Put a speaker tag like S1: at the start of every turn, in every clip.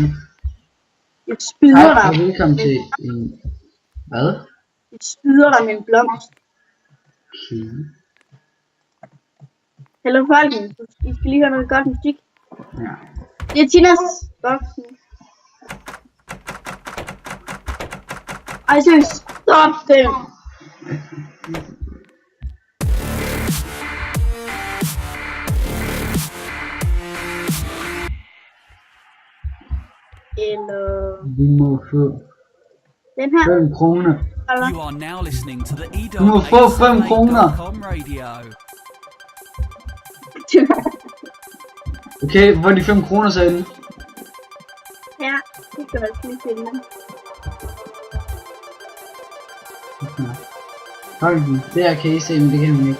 S1: nu.
S2: Jeg spyder dig.
S1: Hej, velkommen til en... Hvad?
S2: Jeg spyder dig med en blomst.
S1: Okay.
S2: Hallo folkens, I skal lige høre noget godt musik.
S1: Ja.
S2: Det er Tinas boksen. Ej, seriøst, stop det. Eller...
S1: Vi må få
S2: Den her.
S1: 5 kroner.
S3: You are now listening to the
S1: Du må få 5 kroner.
S3: radio.
S1: Okay, hvor er de 5 kroner så henne?
S2: Ja, det kan jeg lige finde.
S1: Hold den. Det her kan I se, men det kan hun ikke.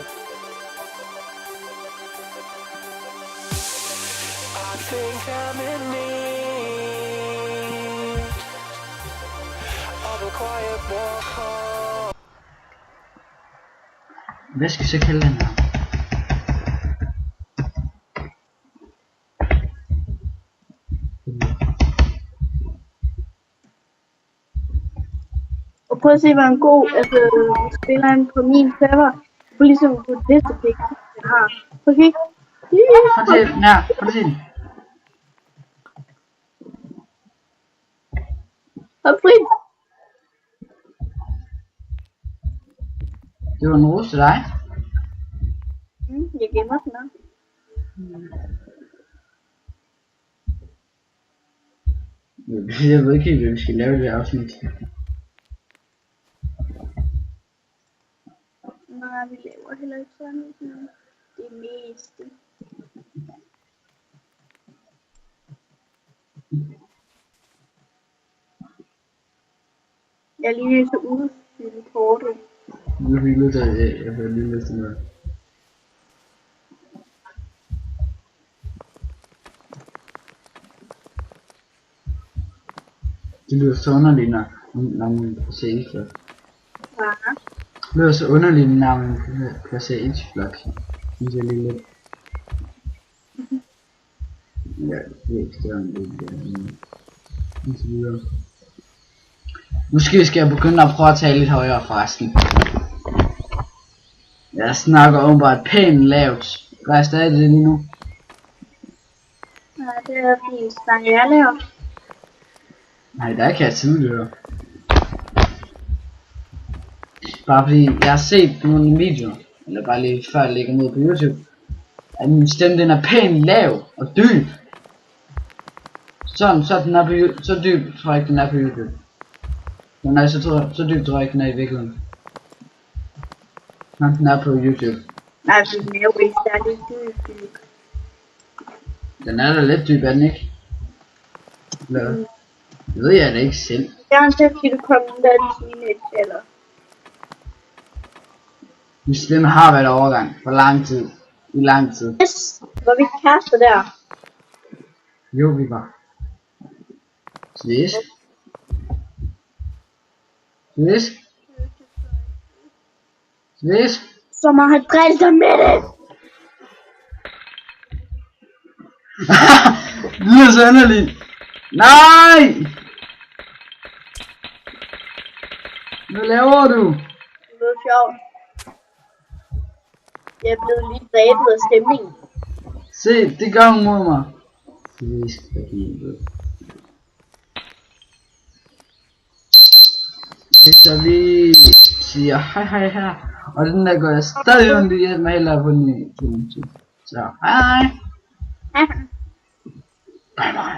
S1: Hvad skal jeg så kalde den her?
S2: Og prøv at se, hvor en god spiller han på min server. For ligesom på det pik, jeg har. Okay?
S1: Prøv at se den her. Prøv at se den.
S2: Hop frit!
S1: Det var en rose til dig.
S2: Jeg gemmer den her.
S1: Jeg ved ikke helt, hvad vi skal lave det afsnit.
S2: Nej, vi laver heller ikke sådan noget. Det meste. Jeg er lige nødt til at udfylde kortet.
S1: Nu fik lidt af, jeg får lige lidt noget. Det lyder så underligt, når man placerer et flok.
S2: Ja.
S1: Det lyder så underligt, når man placerer et flok. Synes jeg lige lidt. Ja, det er ikke større end det. Indtil videre. Måske skal jeg begynde at prøve at tale lidt højere forresten. Jeg snakker åbenbart pænt lavt. Gør jeg stadig det lige nu?
S2: Nej, det er fordi snakker jeg laver.
S1: Nej, der kan jeg tydeligt høre. Bare fordi jeg har set nogle videoer, eller bare lige før jeg lægger ned på YouTube, at min stemme den er pænt lav og dyb. Så den er på så dyb tror jeg ikke den er på YouTube. Men nej, så dyb tror jeg ikke den er i virkeligheden. Når den er på YouTube.
S2: Nej, fordi den er jo ikke særlig dyb.
S1: Den er da lidt dyb, er den ikke? Eller, det ved jeg da ikke selv.
S2: Jeg har sagt, at du kommer der til mine eller.
S1: Min stemme har været overgang for lang tid. I lang tid.
S2: Yes, var vi kærester der?
S1: Jo, vi var. Slisk. Slisk. Slisk.
S2: Så må han drillet dig med det!
S1: Det lyder så underligt. Nej! Hvad laver du?
S2: Det er sjovt. Jeg er blevet lidt dræbet af stemningen.
S1: Se, det gør hun mod mig. Slisk, for helvede. Så vi siger hej her. Og den der går jeg stadig ondt i, at man hellere på ny. Så hej.
S2: Ja.
S1: Bye bye.